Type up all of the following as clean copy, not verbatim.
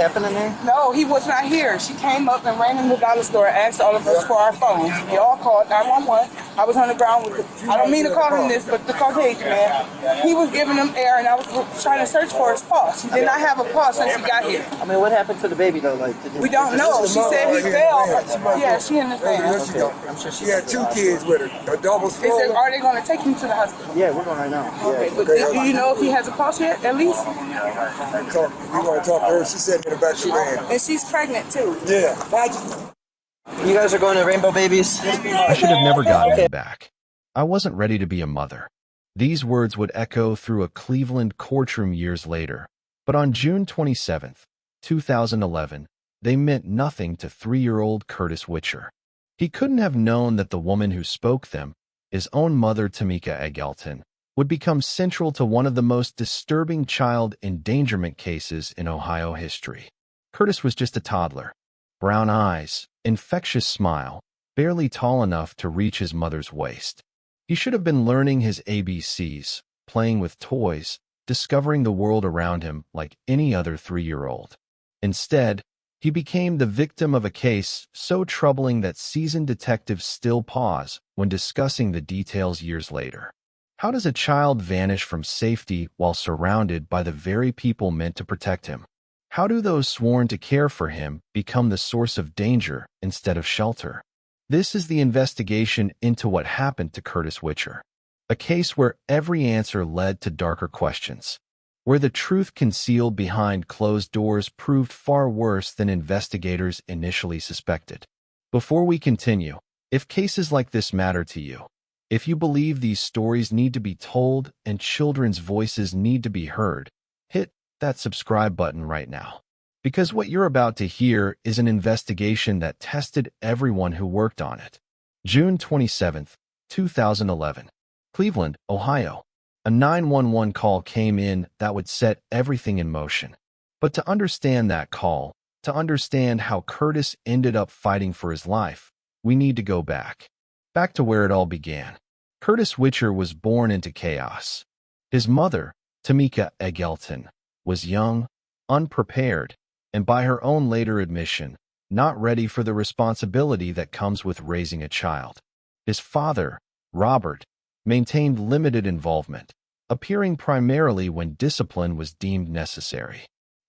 happened in there? No, he was not here. She came up and ran in the dollar store and asked all of us for our phones. We all called 911. I was on the ground with I don't mean to call him this, but the Caucasian man. He was giving them air, and I was trying to search for his pulse. He did not have a pulse since he got here. I mean, what happened to the baby, though? Like, we don't know. She said he fell. Yeah, she in the van. Okay. I'm sure she had 2 kids with her. A double stroller. Are they going to take him to the hospital? Yeah, we're going right now. Okay, but do you know if he has a pulse yet, at least? We want to talk to her. She said in the back of the van. And she's pregnant, too. Yeah. You guys are going to Rainbow Babies? I should have never gotten him back. I wasn't ready to be a mother. These words would echo through a Cleveland courtroom years later. But on June 27, 2011, they meant nothing to 3-year-old Curtis Witcher. He couldn't have known that the woman who spoke them, his own mother Tamika Egelton, would become central to one of the most disturbing child endangerment cases in Ohio history. Curtis was just a toddler. Brown eyes, infectious smile, barely tall enough to reach his mother's waist. He should have been learning his ABCs, playing with toys, discovering the world around him like any other 3-year-old. Instead, he became the victim of a case so troubling that seasoned detectives still pause when discussing the details years later. How does a child vanish from safety while surrounded by the very people meant to protect him? How do those sworn to care for him become the source of danger instead of shelter? This is the investigation into what happened to Curtis Witcher, a case where every answer led to darker questions, where the truth concealed behind closed doors proved far worse than investigators initially suspected. Before we continue, if cases like this matter to you, if you believe these stories need to be told and children's voices need to be heard, hit that subscribe button right now. Because what you're about to hear is an investigation that tested everyone who worked on it. June 27, 2011. Cleveland, Ohio. A 911 call came in that would set everything in motion. But to understand that call, to understand how Curtis ended up fighting for his life, we need to go back to where it all began. Curtis Witcher was born into chaos. His mother, Tamika Egelton, was young, unprepared, and by her own later admission, not ready for the responsibility that comes with raising a child. His father, Robert, maintained limited involvement, appearing primarily when discipline was deemed necessary.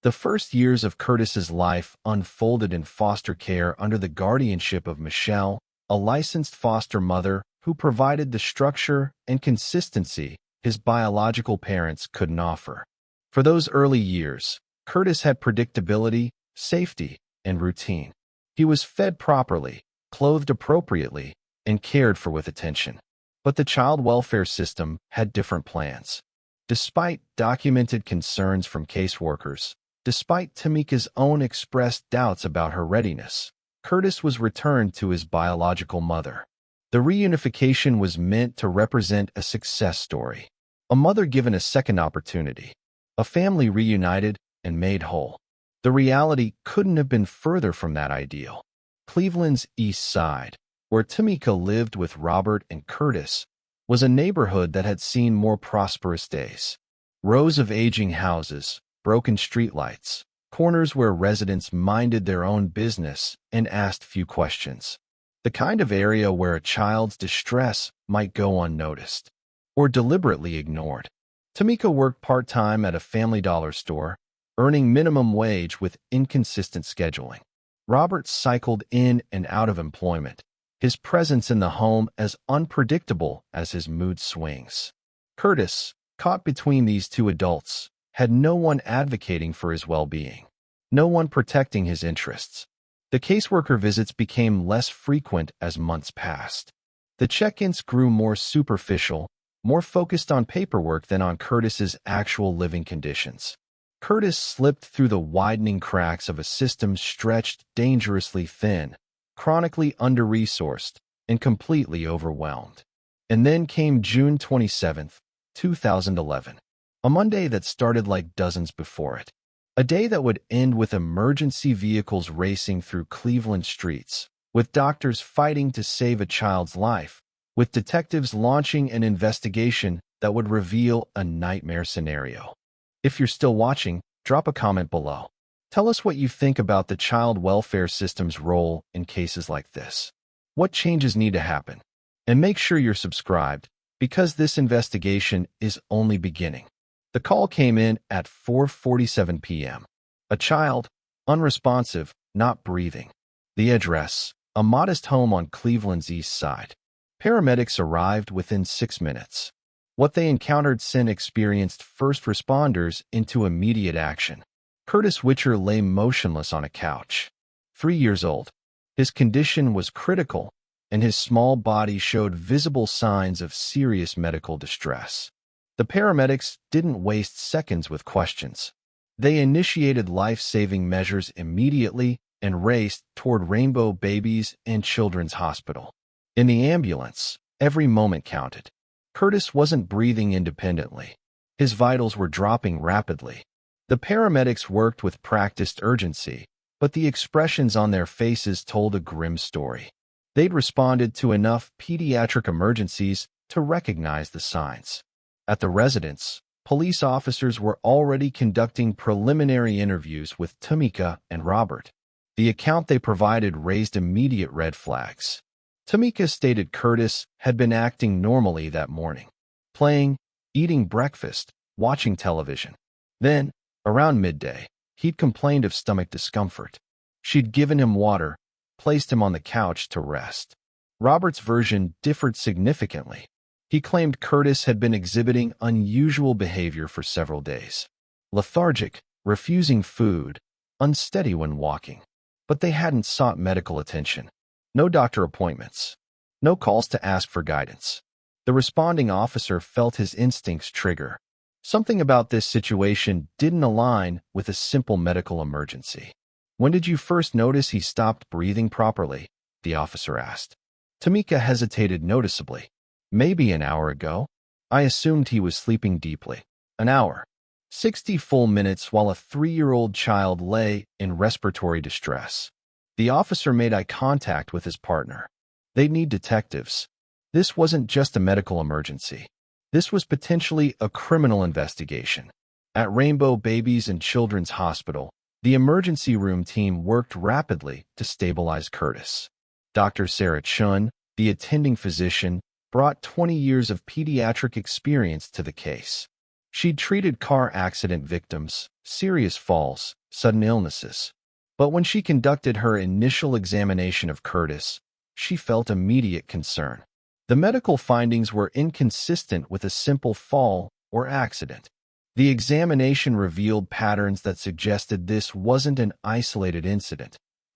The first years of Curtis's life unfolded in foster care under the guardianship of Michelle, a licensed foster mother who provided the structure and consistency his biological parents couldn't offer. For those early years, Curtis had predictability, safety, and routine. He was fed properly, clothed appropriately, and cared for with attention. But the child welfare system had different plans. Despite documented concerns from caseworkers, despite Tamika's own expressed doubts about her readiness, Curtis was returned to his biological mother. The reunification was meant to represent a success story, a mother given a second opportunity, a family reunited and made whole. The reality couldn't have been further from that ideal. Cleveland's East Side, where Tamika lived with Robert and Curtis, was a neighborhood that had seen more prosperous days. Rows of aging houses, broken streetlights, corners where residents minded their own business and asked few questions. The kind of area where a child's distress might go unnoticed or deliberately ignored. Tamika worked part-time at a Family Dollar store, earning minimum wage with inconsistent scheduling. Robert cycled in and out of employment, his presence in the home as unpredictable as his mood swings. Curtis, caught between these two adults, had no one advocating for his well-being, no one protecting his interests. The caseworker visits became less frequent as months passed. The check-ins grew more superficial, more focused on paperwork than on Curtis's actual living conditions. Curtis slipped through the widening cracks of a system stretched dangerously thin, chronically under-resourced, and completely overwhelmed. And then came June 27, 2011, a Monday that started like dozens before it. A day that would end with emergency vehicles racing through Cleveland streets, with doctors fighting to save a child's life, with detectives launching an investigation that would reveal a nightmare scenario. If you're still watching, drop a comment below. Tell us what you think about the child welfare system's role in cases like this. What changes need to happen? And make sure you're subscribed, because this investigation is only beginning. The call came in at 4:47 p.m. A child, unresponsive, not breathing. The address, a modest home on Cleveland's east side. Paramedics arrived within 6 minutes. What they encountered sent experienced first responders into immediate action. Curtis Witcher lay motionless on a couch. 3 years old. His condition was critical, and his small body showed visible signs of serious medical distress. The paramedics didn't waste seconds with questions. They initiated life-saving measures immediately and raced toward Rainbow Babies and Children's Hospital. In the ambulance, every moment counted. Curtis wasn't breathing independently. His vitals were dropping rapidly. The paramedics worked with practiced urgency, but the expressions on their faces told a grim story. They'd responded to enough pediatric emergencies to recognize the signs. At the residence, police officers were already conducting preliminary interviews with Tamika and Robert. The account they provided raised immediate red flags. Tamika stated Curtis had been acting normally that morning, playing, eating breakfast, watching television. Then, around midday, he'd complained of stomach discomfort. She'd given him water, placed him on the couch to rest. Robert's version differed significantly. He claimed Curtis had been exhibiting unusual behavior for several days. Lethargic, refusing food, unsteady when walking. But they hadn't sought medical attention. No doctor appointments. No calls to ask for guidance. The responding officer felt his instincts trigger. Something about this situation didn't align with a simple medical emergency. "When did you first notice he stopped breathing properly?" the officer asked. Tamika hesitated noticeably. "Maybe an hour ago. I assumed he was sleeping deeply." An hour. 60 full minutes while a 3-year-old child lay in respiratory distress. The officer made eye contact with his partner. They'd need detectives. This wasn't just a medical emergency. This was potentially a criminal investigation. At Rainbow Babies and Children's Hospital, the emergency room team worked rapidly to stabilize Curtis. Dr. Sarah Chun, the attending physician, brought 20 years of pediatric experience to the case. She'd treated car accident victims, serious falls, sudden illnesses. But when she conducted her initial examination of Curtis, she felt immediate concern. The medical findings were inconsistent with a simple fall or accident. The examination revealed patterns that suggested this wasn't an isolated incident. ***.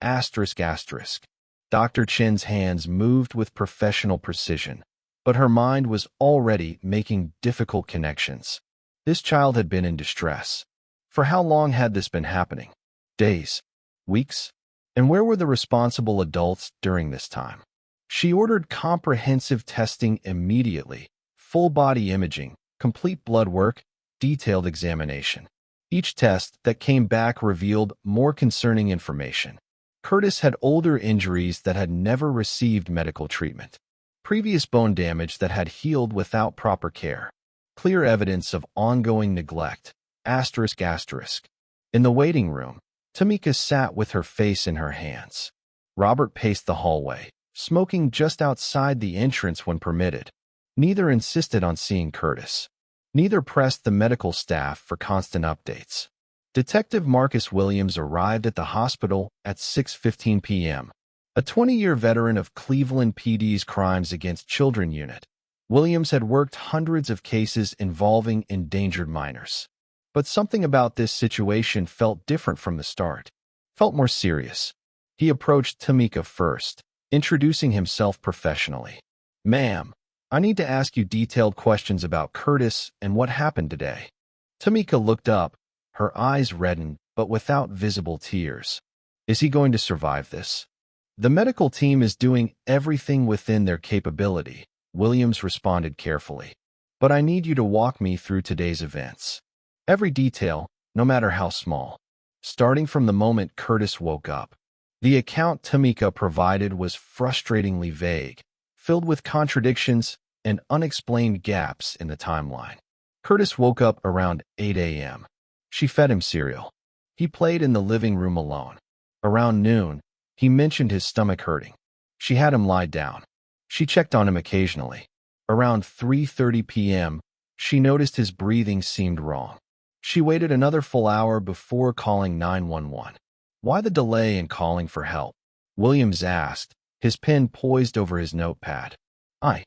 Dr. Chin's hands moved with professional precision, but her mind was already making difficult connections. This child had been in distress. For how long had this been happening? Days? Weeks? And where were the responsible adults during this time? She ordered comprehensive testing immediately, full-body imaging, complete blood work, detailed examination. Each test that came back revealed more concerning information. Curtis had older injuries that had never received medical treatment, previous bone damage that had healed without proper care, clear evidence of ongoing neglect. ***. In the waiting room, Tamika sat with her face in her hands. Robert paced the hallway, smoking just outside the entrance when permitted. Neither insisted on seeing Curtis. Neither pressed the medical staff for constant updates. Detective Marcus Williams arrived at the hospital at 6:15 p.m. A 20-year veteran of Cleveland PD's Crimes Against Children unit, Williams had worked hundreds of cases involving endangered minors. But something about this situation felt different from the start. Felt more serious. He approached Tamika first, introducing himself professionally. "Ma'am, I need to ask you detailed questions about Curtis and what happened today." Tamika looked up, her eyes reddened, but without visible tears. "Is he going to survive this?" "The medical team is doing everything within their capability," Williams responded carefully. "But I need you to walk me through today's events. Every detail, no matter how small. Starting from the moment Curtis woke up." The account Tamika provided was frustratingly vague, filled with contradictions and unexplained gaps in the timeline. Curtis woke up around 8 a.m. She fed him cereal. He played in the living room alone. Around noon, he mentioned his stomach hurting. She had him lie down. She checked on him occasionally. Around 3:30 p.m., she noticed his breathing seemed wrong. She waited another full hour before calling 911. Why the delay in calling for help? Williams asked, his pen poised over his notepad. I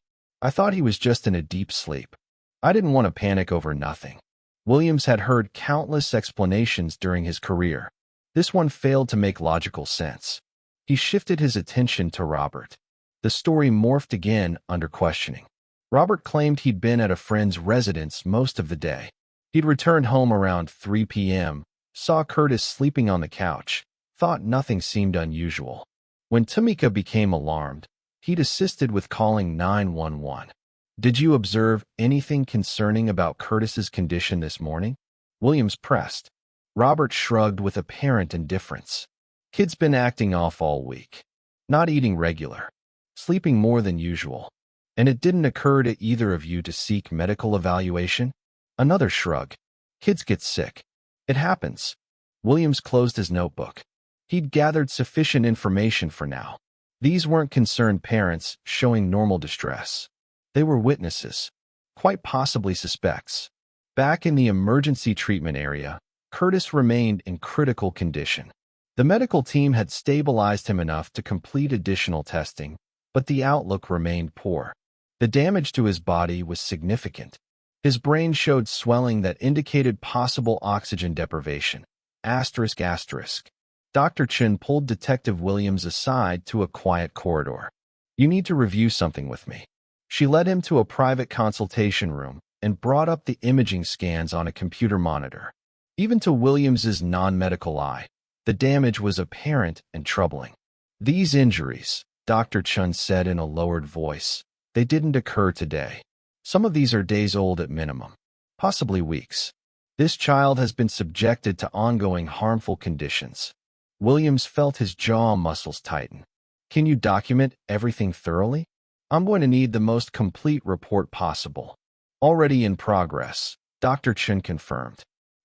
thought he was just in a deep sleep. I didn't want to panic over nothing. Williams had heard countless explanations during his career. This one failed to make logical sense. He shifted his attention to Robert. The story morphed again under questioning. Robert claimed he'd been at a friend's residence most of the day. He'd returned home around 3 p.m., saw Curtis sleeping on the couch, thought nothing seemed unusual. When Tamika became alarmed, he'd assisted with calling 911. Did you observe anything concerning about Curtis's condition this morning? Williams pressed. Robert shrugged with apparent indifference. Kid's been acting off all week. Not eating regular. Sleeping more than usual. And it didn't occur to either of you to seek medical evaluation? Another shrug. Kids get sick. It happens. Williams closed his notebook. He'd gathered sufficient information for now. These weren't concerned parents showing normal distress. They were witnesses, quite possibly suspects. Back in the emergency treatment area, Curtis remained in critical condition. The medical team had stabilized him enough to complete additional testing, but the outlook remained poor. The damage to his body was significant. His brain showed swelling that indicated possible oxygen deprivation. Asterisk asterisk. Dr. Chen pulled Detective Williams aside to a quiet corridor. You need to review something with me. She led him to a private consultation room and brought up the imaging scans on a computer monitor. Even to Williams's non-medical eye, the damage was apparent and troubling. These injuries, Dr. Chen said in a lowered voice, they didn't occur today. Some of these are days old at minimum, possibly weeks. This child has been subjected to ongoing harmful conditions. Williams felt his jaw muscles tighten. Can you document everything thoroughly? I'm going to need the most complete report possible. Already in progress, Dr. Chen confirmed.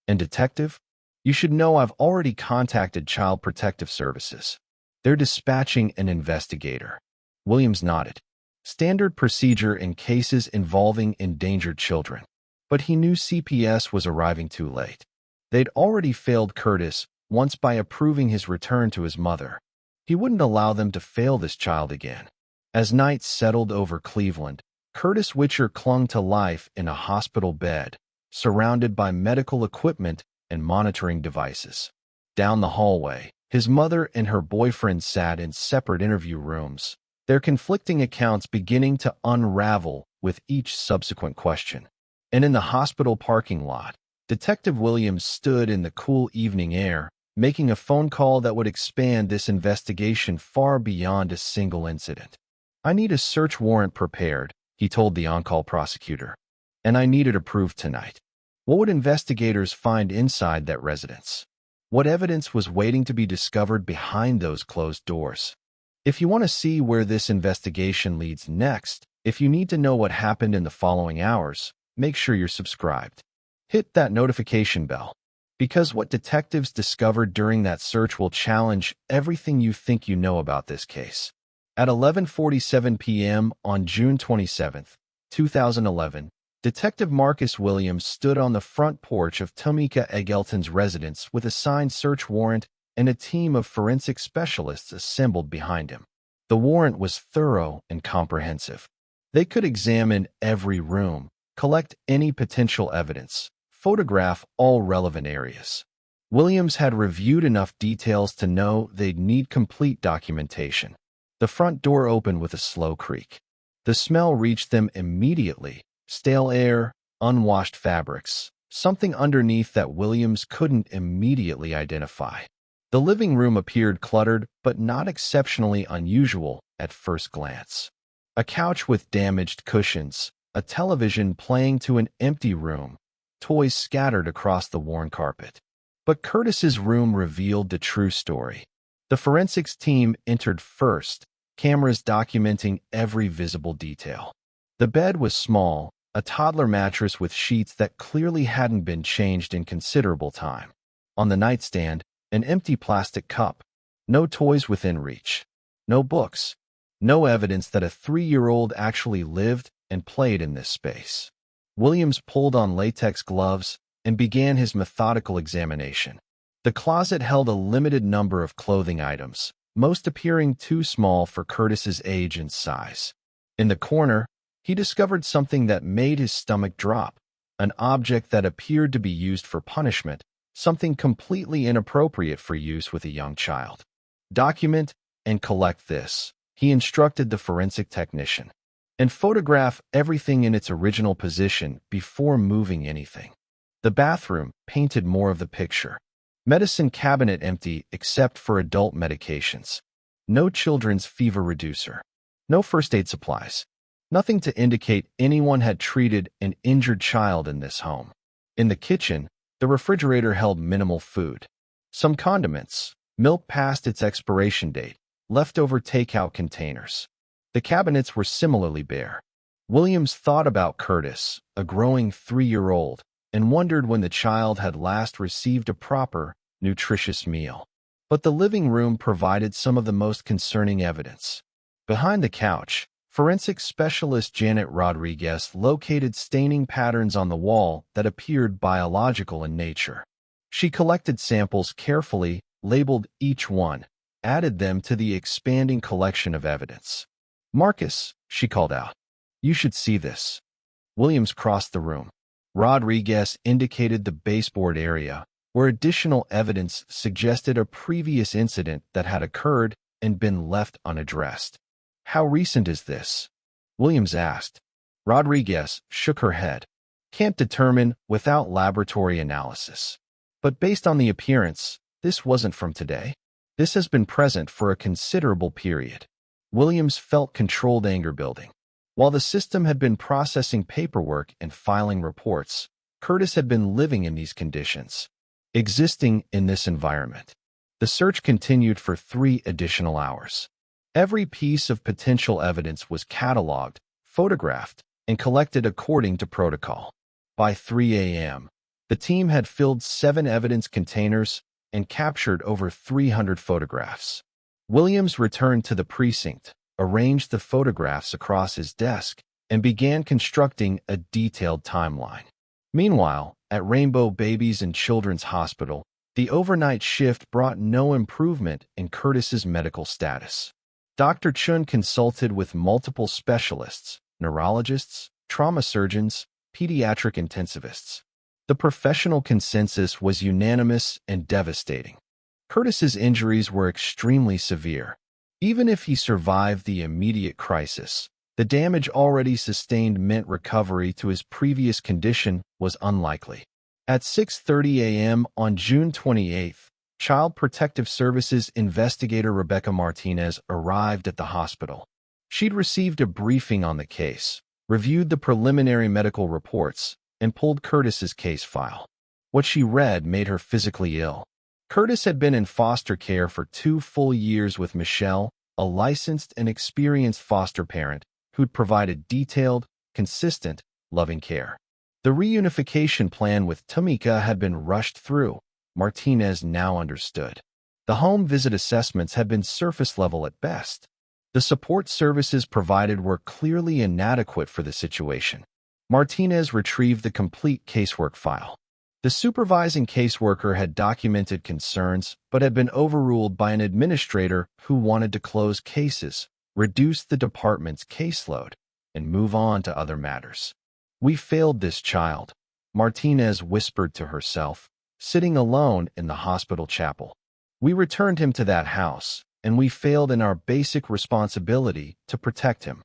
And detective? You should know I've already contacted Child Protective Services. They're dispatching an investigator. Williams nodded. Standard procedure in cases involving endangered children. But he knew CPS was arriving too late. They'd already failed Curtis once by approving his return to his mother. He wouldn't allow them to fail this child again. As night settled over Cleveland, Curtis Witcher clung to life in a hospital bed, surrounded by medical equipment and monitoring devices. Down the hallway, his mother and her boyfriend sat in separate interview rooms, their conflicting accounts beginning to unravel with each subsequent question. And in the hospital parking lot, Detective Williams stood in the cool evening air, making a phone call that would expand this investigation far beyond a single incident. I need a search warrant prepared, he told the on-call prosecutor. And I need it approved tonight. What would investigators find inside that residence? What evidence was waiting to be discovered behind those closed doors? If you want to see where this investigation leads next, if you need to know what happened in the following hours, make sure you're subscribed. Hit that notification bell, because what detectives discovered during that search will challenge everything you think you know about this case. At 11:47 p.m. on June 27, 2011, Detective Marcus Williams stood on the front porch of Tamika Eggleton's residence with a signed search warrant and a team of forensic specialists assembled behind him. The warrant was thorough and comprehensive. They could examine every room, collect any potential evidence, photograph all relevant areas. Williams had reviewed enough details to know they'd need complete documentation. The front door opened with a slow creak. The smell reached them immediately. Stale air, unwashed fabrics, something underneath that Williams couldn't immediately identify. The living room appeared cluttered, but not exceptionally unusual at first glance. A couch with damaged cushions, a television playing to an empty room, toys scattered across the worn carpet. But Curtis's room revealed the true story. The forensics team entered first, cameras documenting every visible detail. The bed was small, a toddler mattress with sheets that clearly hadn't been changed in considerable time. On the nightstand, an empty plastic cup. No toys within reach. No books. No evidence that a 3-year-old actually lived and played in this space. Williams pulled on latex gloves and began his methodical examination. The closet held a limited number of clothing items, most appearing too small for Curtis's age and size. In the corner, he discovered something that made his stomach drop, an object that appeared to be used for punishment, something completely inappropriate for use with a young child. Document and collect this, he instructed the forensic technician, and photograph everything in its original position before moving anything. The bathroom painted more of the picture. Medicine cabinet empty except for adult medications. No children's fever reducer. No first aid supplies. Nothing to indicate anyone had treated an injured child in this home. In the kitchen, the refrigerator held minimal food. Some condiments, milk past its expiration date, leftover takeout containers. The cabinets were similarly bare. Williams thought about Curtis, a growing 3-year-old, and wondered when the child had last received a proper, nutritious meal. But the living room provided some of the most concerning evidence. Behind the couch, forensic specialist Janet Rodriguez located staining patterns on the wall that appeared biological in nature. She collected samples carefully, labeled each one, added them to the expanding collection of evidence. "Marcus," she called out, "you should see this." Williams crossed the room. Rodriguez indicated the baseboard area, where additional evidence suggested a previous incident that had occurred and been left unaddressed. "How recent is this?" Williams asked. Rodriguez shook her head. "Can't determine without laboratory analysis. But based on the appearance, this wasn't from today. This has been present for a considerable period." Williams felt controlled anger building. While the system had been processing paperwork and filing reports, Curtis had been living in these conditions, existing in this environment. The search continued for 3 additional hours. Every piece of potential evidence was cataloged, photographed, and collected according to protocol. By 3 a.m., the team had filled 7 evidence containers and captured over 300 photographs. Williams returned to the precinct, arranged the photographs across his desk, and began constructing a detailed timeline. Meanwhile, at Rainbow Babies and Children's Hospital, the overnight shift brought no improvement in Curtis's medical status. Dr. Chun consulted with multiple specialists, neurologists, trauma surgeons, pediatric intensivists. The professional consensus was unanimous and devastating. Curtis's injuries were extremely severe. Even if he survived the immediate crisis, the damage already sustained meant recovery to his previous condition was unlikely. At 6:30 a.m. on June 28th, Child Protective Services investigator Rebecca Martinez arrived at the hospital. She'd received a briefing on the case, reviewed the preliminary medical reports, and pulled Curtis's case file. What she read made her physically ill. Curtis had been in foster care for 2 full years with Michelle, a licensed and experienced foster parent who'd provided detailed, consistent, loving care. The reunification plan with Tamika had been rushed through, Martinez now understood. The home visit assessments had been surface level at best. The support services provided were clearly inadequate for the situation. Martinez retrieved the complete casework file. The supervising caseworker had documented concerns but had been overruled by an administrator who wanted to close cases, reduce the department's caseload, and move on to other matters. "We failed this child," Martinez whispered to herself, sitting alone in the hospital chapel. "We returned him to that house, and we failed in our basic responsibility to protect him."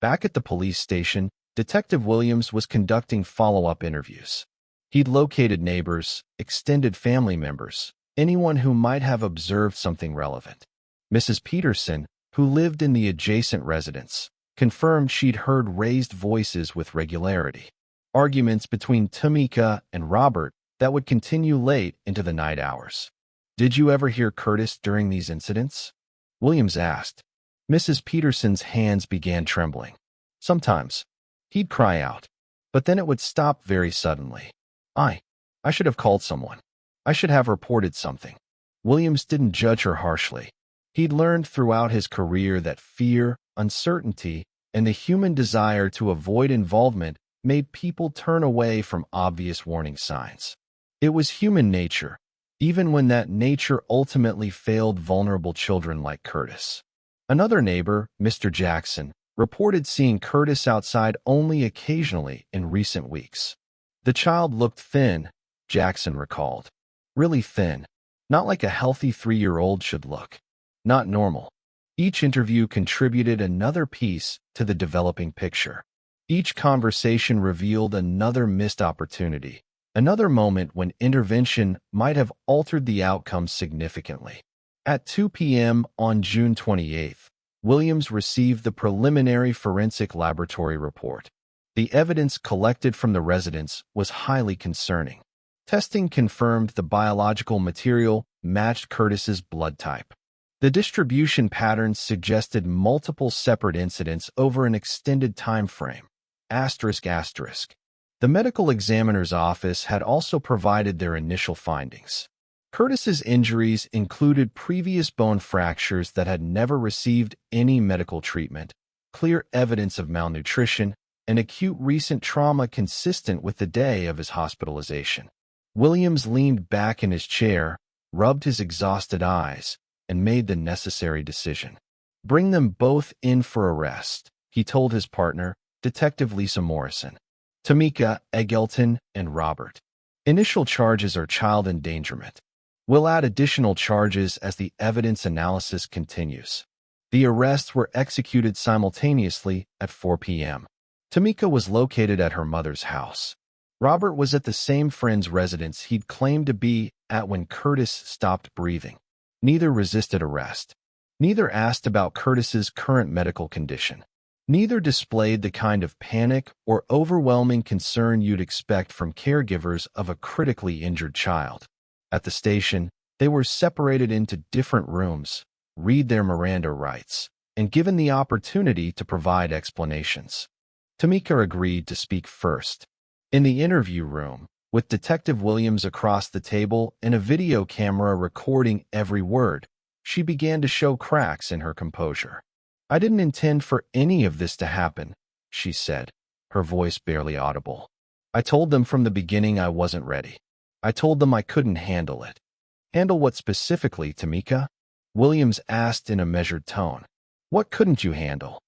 Back at the police station, Detective Williams was conducting follow-up interviews. He'd located neighbors, extended family members, anyone who might have observed something relevant. Mrs. Peterson, who lived in the adjacent residence, confirmed she'd heard raised voices with regularity. Arguments between Tamika and Robert that would continue late into the night hours. "Did you ever hear Curtis during these incidents?" Williams asked. Mrs. Peterson's hands began trembling. "Sometimes. He'd cry out, but then it would stop very suddenly. I should have called someone." I should have reported something. Williams didn't judge her harshly. He'd learned throughout his career that fear, uncertainty, and the human desire to avoid involvement made people turn away from obvious warning signs. It was human nature, even when that nature ultimately failed vulnerable children like Curtis. Another neighbor, Mr. Jackson, reported seeing Curtis outside only occasionally in recent weeks. The child looked thin, Jackson recalled. Really thin. Not like a healthy 3-year-old should look. Not normal. Each interview contributed another piece to the developing picture. Each conversation revealed another missed opportunity, another moment when intervention might have altered the outcome significantly. At 2 p.m. on June 28th, Williams received the preliminary forensic laboratory report. The evidence collected from the residence was highly concerning. Testing confirmed the biological material matched Curtis's blood type. The distribution patterns suggested multiple separate incidents over an extended time frame. ***. The medical examiner's office had also provided their initial findings. Curtis's injuries included previous bone fractures that had never received any medical treatment, clear evidence of malnutrition, and acute recent trauma consistent with the day of his hospitalization. Williams leaned back in his chair, rubbed his exhausted eyes, and made the necessary decision. "Bring them both in for arrest," he told his partner, Detective Lisa Morrison. "Tamika, Eggleton, and Robert. Initial charges are child endangerment. We'll add additional charges as the evidence analysis continues." The arrests were executed simultaneously at 4 p.m. Tamika was located at her mother's house. Robert was at the same friend's residence he'd claimed to be at when Curtis stopped breathing. Neither resisted arrest. Neither asked about Curtis's current medical condition. Neither displayed the kind of panic or overwhelming concern you'd expect from caregivers of a critically injured child. At the station, they were separated into different rooms, read their Miranda rights, and given the opportunity to provide explanations. Tamika agreed to speak first. In the interview room, with Detective Williams across the table and a video camera recording every word, she began to show cracks in her composure. "I didn't intend for any of this to happen," she said, her voice barely audible. "I told them from the beginning I wasn't ready. I told them I couldn't handle it." "Handle what specifically, Tamika?" Williams asked in a measured tone. "What couldn't you handle?"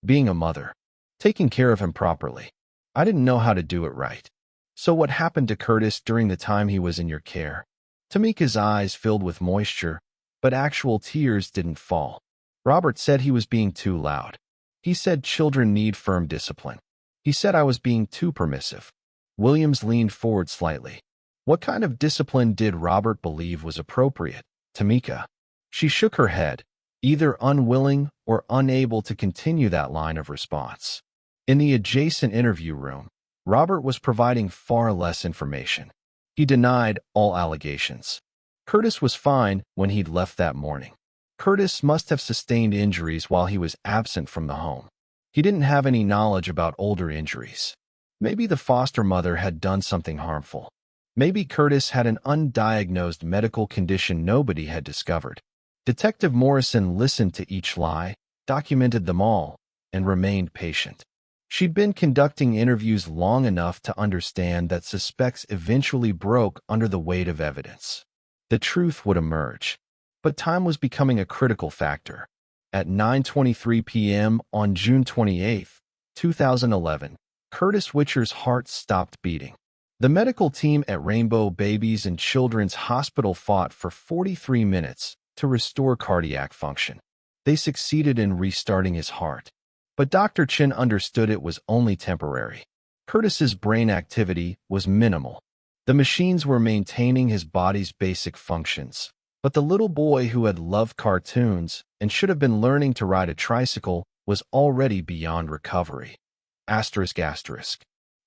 "Being a mother. Taking care of him properly. I didn't know how to do it right." "So what happened to Curtis during the time he was in your care?" Tamika's eyes filled with moisture, but actual tears didn't fall. "Robert said he was being too loud. He said children need firm discipline. He said I was being too permissive." Williams leaned forward slightly. "What kind of discipline did Robert believe was appropriate, Tamika?" She shook her head, either unwilling or unable to continue that line of response. In the adjacent interview room, Robert was providing far less information. He denied all allegations. Curtis was fine when he'd left that morning. Curtis must have sustained injuries while he was absent from the home. He didn't have any knowledge about older injuries. Maybe the foster mother had done something harmful. Maybe Curtis had an undiagnosed medical condition nobody had discovered. Detective Morrison listened to each lie, documented them all, and remained patient. She'd been conducting interviews long enough to understand that suspects eventually broke under the weight of evidence. The truth would emerge. But time was becoming a critical factor. At 9:23 p.m. on June 28, 2011, Curtis Witcher's heart stopped beating. The medical team at Rainbow Babies and Children's Hospital fought for 43 minutes to restore cardiac function. They succeeded in restarting his heart. But Dr. Chin understood it was only temporary. Curtis's brain activity was minimal. The machines were maintaining his body's basic functions. But the little boy who had loved cartoons and should have been learning to ride a tricycle was already beyond recovery. ***.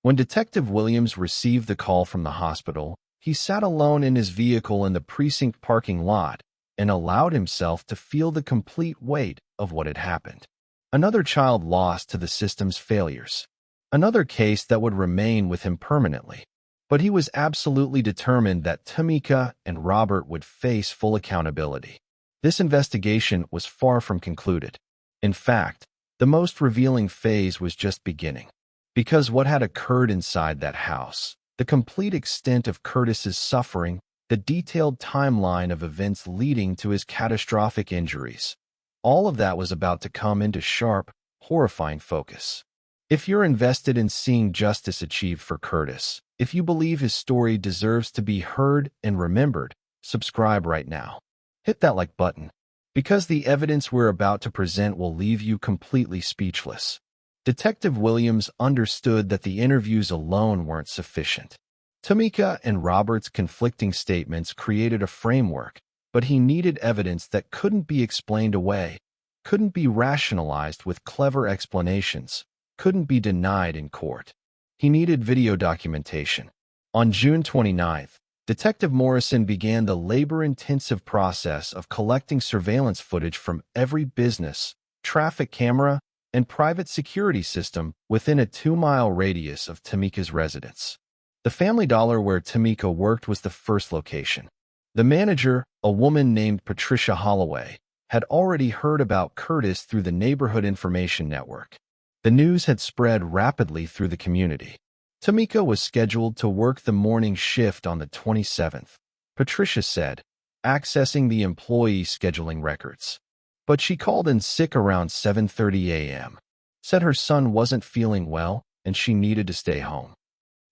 When Detective Williams received the call from the hospital, he sat alone in his vehicle in the precinct parking lot and allowed himself to feel the complete weight of what had happened. Another child lost to the system's failures. Another case that would remain with him permanently. But he was absolutely determined that Tamika and Robert would face full accountability. This investigation was far from concluded. In fact, the most revealing phase was just beginning. Because what had occurred inside that house, the complete extent of Curtis's suffering, the detailed timeline of events leading to his catastrophic injuries, all of that was about to come into sharp, horrifying focus. If you're invested in seeing justice achieved for Curtis, if you believe his story deserves to be heard and remembered, subscribe right now. Hit that like button, because the evidence we're about to present will leave you completely speechless. Detective Williams understood that the interviews alone weren't sufficient. Tamika and Robert's conflicting statements created a framework, but he needed evidence that couldn't be explained away, couldn't be rationalized with clever explanations, couldn't be denied in court. He needed video documentation. On June 29th, Detective Morrison began the labor-intensive process of collecting surveillance footage from every business, traffic camera, and private security system within a 2-mile radius of Tamika's residence. The Family Dollar where Tamika worked was the first location. The manager, a woman named Patricia Holloway, had already heard about Curtis through the Neighborhood Information Network. The news had spread rapidly through the community. Tamika was scheduled to work the morning shift on the 27th, Patricia said, accessing the employee scheduling records. But she called in sick around 7:30 a.m., said her son wasn't feeling well and she needed to stay home.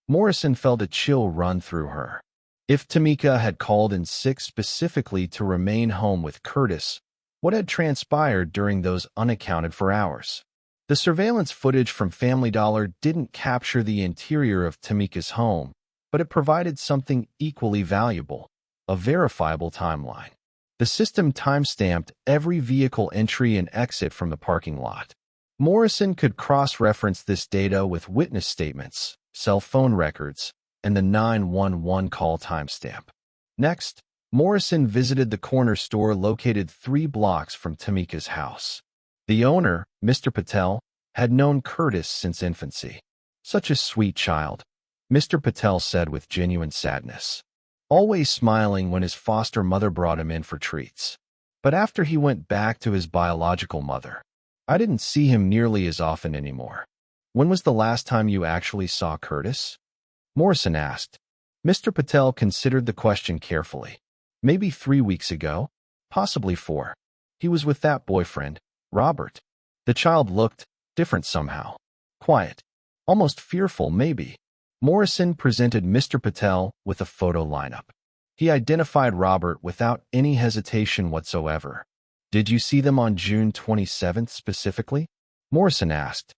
Morrison felt a chill run through her. If Tamika had called in sick specifically to remain home with Curtis, what had transpired during those unaccounted for hours? The surveillance footage from Family Dollar didn't capture the interior of Tamika's home, but it provided something equally valuable, a verifiable timeline. The system timestamped every vehicle entry and exit from the parking lot. Morrison could cross-reference this data with witness statements, cell phone records, and the 911 call timestamp. Next, Morrison visited the corner store located 3 blocks from Tamika's house. The owner, Mr. Patel, had known Curtis since infancy. Such a sweet child, Mr. Patel said with genuine sadness, always smiling when his foster mother brought him in for treats. But after he went back to his biological mother, I didn't see him nearly as often anymore. When was the last time you actually saw Curtis? Morrison asked. Mr. Patel considered the question carefully. Maybe 3 weeks ago, possibly 4. He was with that boyfriend, Robert. The child looked different somehow. Quiet. Almost fearful, maybe. Morrison presented Mr. Patel with a photo lineup. He identified Robert without any hesitation whatsoever. Did you see them on June 27th specifically? Morrison asked.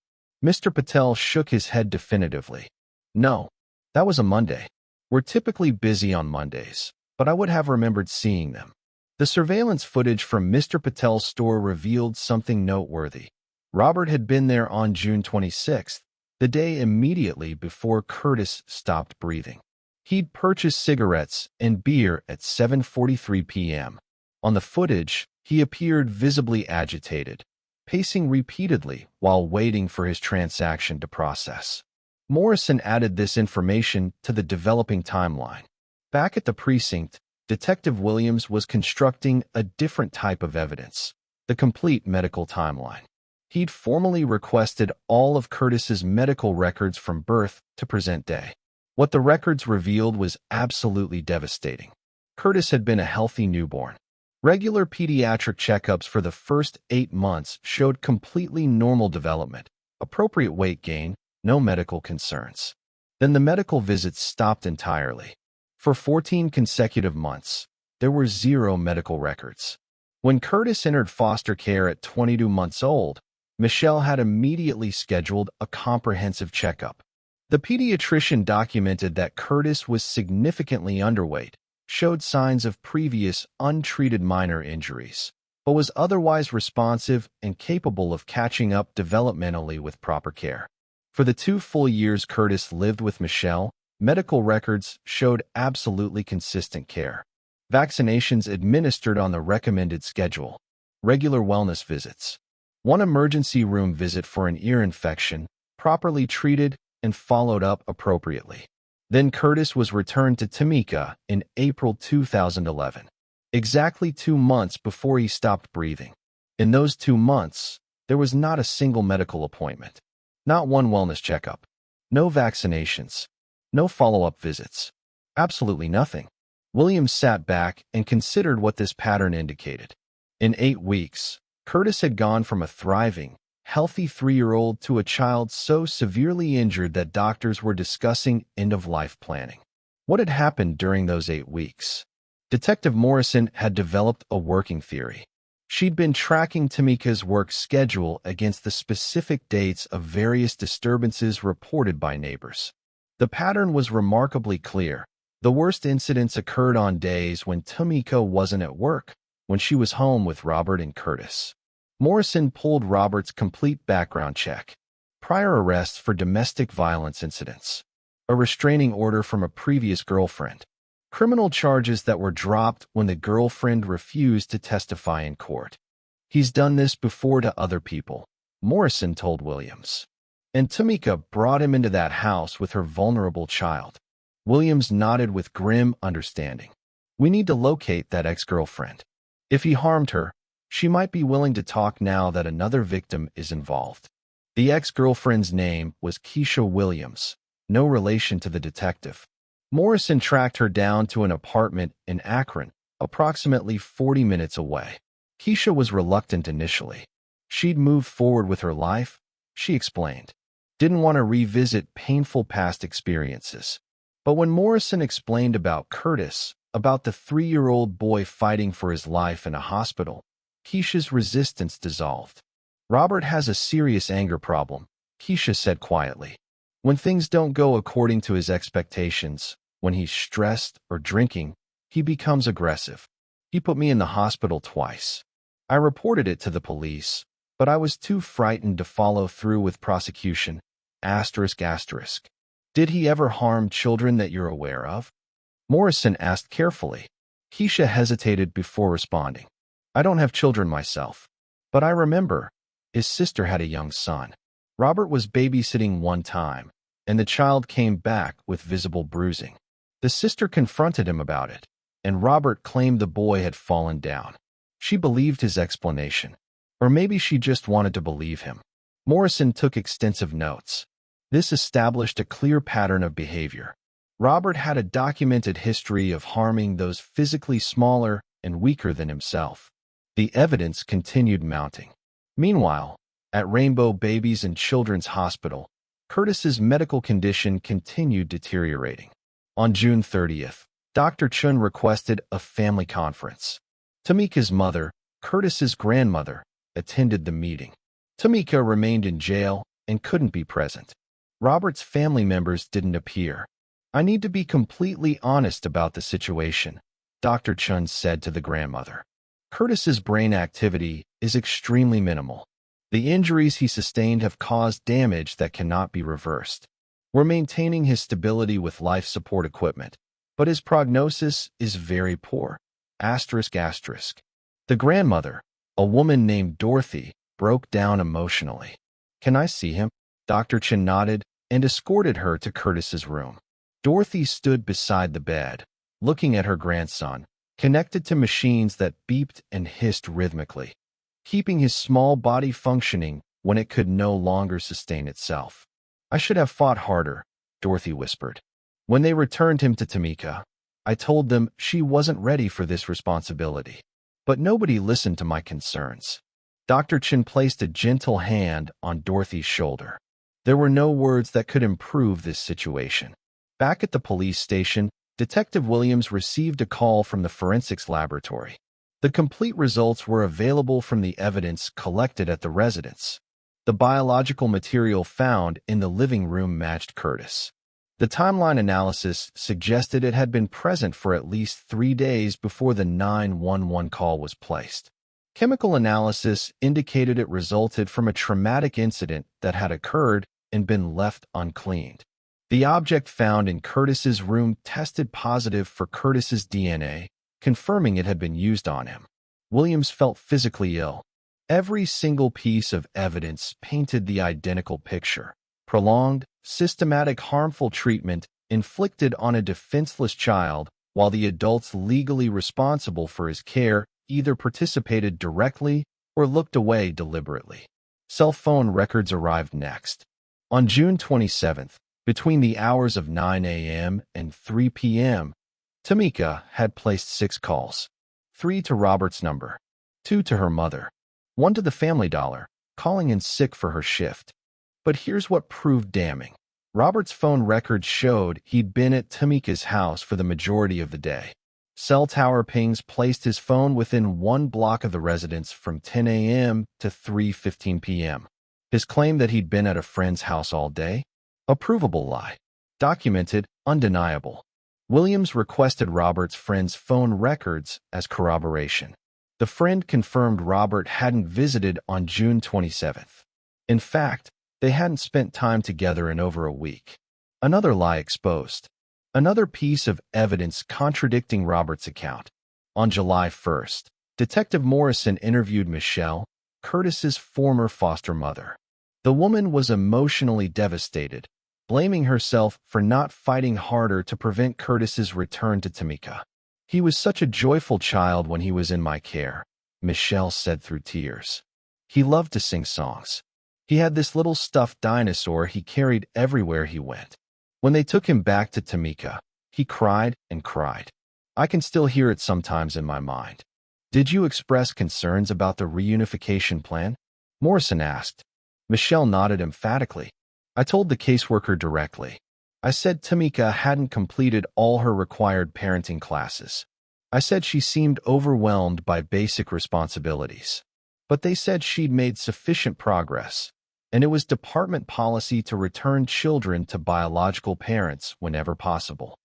Mr. Patel shook his head definitively. No, that was a Monday. We're typically busy on Mondays, but I would have remembered seeing them. The surveillance footage from Mr. Patel's store revealed something noteworthy. Robert had been there on June 26th, the day immediately before Curtis stopped breathing. He'd purchased cigarettes and beer at 7:43 p.m. On the footage, he appeared visibly agitated, pacing repeatedly while waiting for his transaction to process. Morrison added this information to the developing timeline. Back at the precinct, Detective Williams was constructing a different type of evidence, the complete medical timeline. He'd formally requested all of Curtis's medical records from birth to present day. What the records revealed was absolutely devastating. Curtis had been a healthy newborn. Regular pediatric checkups for the first 8 months showed completely normal development, appropriate weight gain, no medical concerns. Then the medical visits stopped entirely. For 14 consecutive months, there were 0 medical records. When Curtis entered foster care at 22 months old, Michelle had immediately scheduled a comprehensive checkup. The pediatrician documented that Curtis was significantly underweight, showed signs of previous untreated minor injuries, but was otherwise responsive and capable of catching up developmentally with proper care. For the 2 full years Curtis lived with Michelle, medical records showed absolutely consistent care. Vaccinations administered on the recommended schedule, regular wellness visits, 1 emergency room visit for an ear infection, properly treated and followed up appropriately. Then Curtis was returned to Tamika in April 2011, exactly 2 months before he stopped breathing. In those 2 months, there was not a single medical appointment, not one wellness checkup, no vaccinations, no follow-up visits, absolutely nothing. Williams sat back and considered what this pattern indicated. In 8 weeks, Curtis had gone from a thriving, healthy 3-year-old to a child so severely injured that doctors were discussing end-of-life planning. What had happened during those 8 weeks? Detective Morrison had developed a working theory. She'd been tracking Tamika's work schedule against the specific dates of various disturbances reported by neighbors. The pattern was remarkably clear. The worst incidents occurred on days when Tamika wasn't at work, when she was home with Robert and Curtis. Morrison pulled Robert's complete background check, prior arrests for domestic violence incidents, a restraining order from a previous girlfriend, criminal charges that were dropped when the girlfriend refused to testify in court. He's done this before to other people, Morrison told Williams. And Tamika brought him into that house with her vulnerable child. Williams nodded with grim understanding. We need to locate that ex-girlfriend. If he harmed her, she might be willing to talk now that another victim is involved. The ex-girlfriend's name was Keisha Williams, no relation to the detective. Morrison tracked her down to an apartment in Akron, approximately 40 minutes away. Keisha was reluctant initially. She'd moved forward with her life, she explained. Didn't want to revisit painful past experiences. But when Morrison explained about Curtis, about the 3-year-old boy fighting for his life in a hospital, Keisha's resistance dissolved. Robert has a serious anger problem, Keisha said quietly. When things don't go according to his expectations, when he's stressed or drinking, he becomes aggressive. He put me in the hospital twice. I reported it to the police, but I was too frightened to follow through with prosecution. ***. Did he ever harm children that you're aware of? Morrison asked carefully. Keisha hesitated before responding. I don't have children myself, but I remember his sister had a young son. Robert was babysitting one time, and the child came back with visible bruising. The sister confronted him about it, and Robert claimed the boy had fallen down. She believed his explanation, or maybe she just wanted to believe him. Morrison took extensive notes. This established a clear pattern of behavior. Robert had a documented history of harming those physically smaller and weaker than himself. The evidence continued mounting. Meanwhile, at Rainbow Babies and Children's Hospital, Curtis's medical condition continued deteriorating. On June 30th, Dr. Chun requested a family conference. Tamika's mother, Curtis's grandmother, attended the meeting. Tamika remained in jail and couldn't be present. Robert's family members didn't appear. I need to be completely honest about the situation, Dr. Chun said to the grandmother. Curtis's brain activity is extremely minimal. The injuries he sustained have caused damage that cannot be reversed. We're maintaining his stability with life support equipment, but his prognosis is very poor. ***. The grandmother, a woman named Dorothy, broke down emotionally. Can I see him? Dr. Chin nodded and escorted her to Curtis's room. Dorothy stood beside the bed, looking at her grandson, connected to machines that beeped and hissed rhythmically, keeping his small body functioning when it could no longer sustain itself. I should have fought harder, Dorothy whispered. When they returned him to Tamika, I told them she wasn't ready for this responsibility. But nobody listened to my concerns. Dr. Chin placed a gentle hand on Dorothy's shoulder. There were no words that could improve this situation. Back at the police station, Detective Williams received a call from the forensics laboratory. The complete results were available from the evidence collected at the residence. The biological material found in the living room matched Curtis. The timeline analysis suggested it had been present for at least 3 days before the 911 call was placed. Chemical analysis indicated it resulted from a traumatic incident that had occurred and been left uncleaned. The object found in Curtis's room tested positive for Curtis's DNA, confirming it had been used on him. Williams felt physically ill. Every single piece of evidence painted the identical picture. Prolonged, systematic harmful treatment inflicted on a defenseless child, while the adults legally responsible for his care either participated directly or looked away deliberately. Cell phone records arrived next. On June 27th, between the hours of 9 a.m. and 3 p.m., Tamika had placed 6 calls. 3 to Robert's number, 2 to her mother, 1 to the Family Dollar, calling in sick for her shift. But here's what proved damning. Robert's phone records showed he'd been at Tamika's house for the majority of the day. Cell tower pings placed his phone within 1 block of the residence from 10 a.m. to 3:15 p.m. His claim that he'd been at a friend's house all day? A provable lie. Documented, undeniable. Williams requested Robert's friend's phone records as corroboration. The friend confirmed Robert hadn't visited on June 27th. In fact, they hadn't spent time together in over a week. Another lie exposed. Another piece of evidence contradicting Robert's account. On July 1st, Detective Morrison interviewed Michelle, Curtis's former foster mother. The woman was emotionally devastated, blaming herself for not fighting harder to prevent Curtis's return to Tamika. "He was such a joyful child when he was in my care," Michelle said through tears. "He loved to sing songs. He had this little stuffed dinosaur he carried everywhere he went. When they took him back to Tamika, he cried and cried. I can still hear it sometimes in my mind." "Did you express concerns about the reunification plan?" Morrison asked. Michelle nodded emphatically. "I told the caseworker directly. I said Tamika hadn't completed all her required parenting classes. I said she seemed overwhelmed by basic responsibilities. But they said she'd made sufficient progress, and it was department policy to return children to biological parents whenever possible."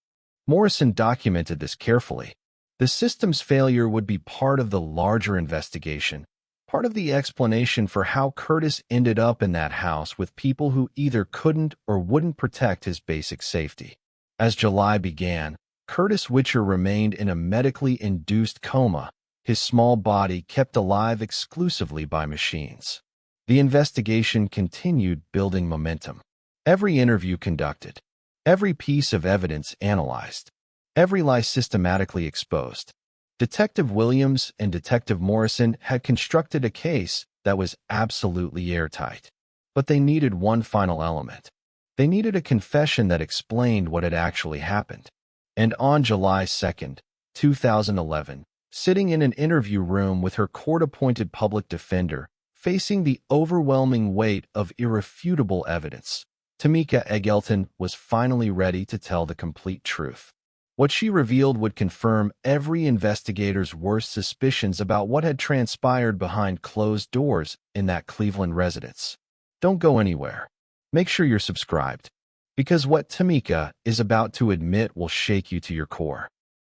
Morrison documented this carefully. The system's failure would be part of the larger investigation, part of the explanation for how Curtis ended up in that house with people who either couldn't or wouldn't protect his basic safety. As July began, Curtis Witcher remained in a medically induced coma, his small body kept alive exclusively by machines. The investigation continued building momentum. Every interview conducted, every piece of evidence analyzed, every lie systematically exposed. Detective Williams and Detective Morrison had constructed a case that was absolutely airtight. But they needed one final element. They needed a confession that explained what had actually happened. And on July 2nd, 2011, sitting in an interview room with her court-appointed public defender, facing the overwhelming weight of irrefutable evidence, Tamika Eggleton was finally ready to tell the complete truth. What she revealed would confirm every investigator's worst suspicions about what had transpired behind closed doors in that Cleveland residence. Don't go anywhere. Make sure you're subscribed, because what Tamika is about to admit will shake you to your core.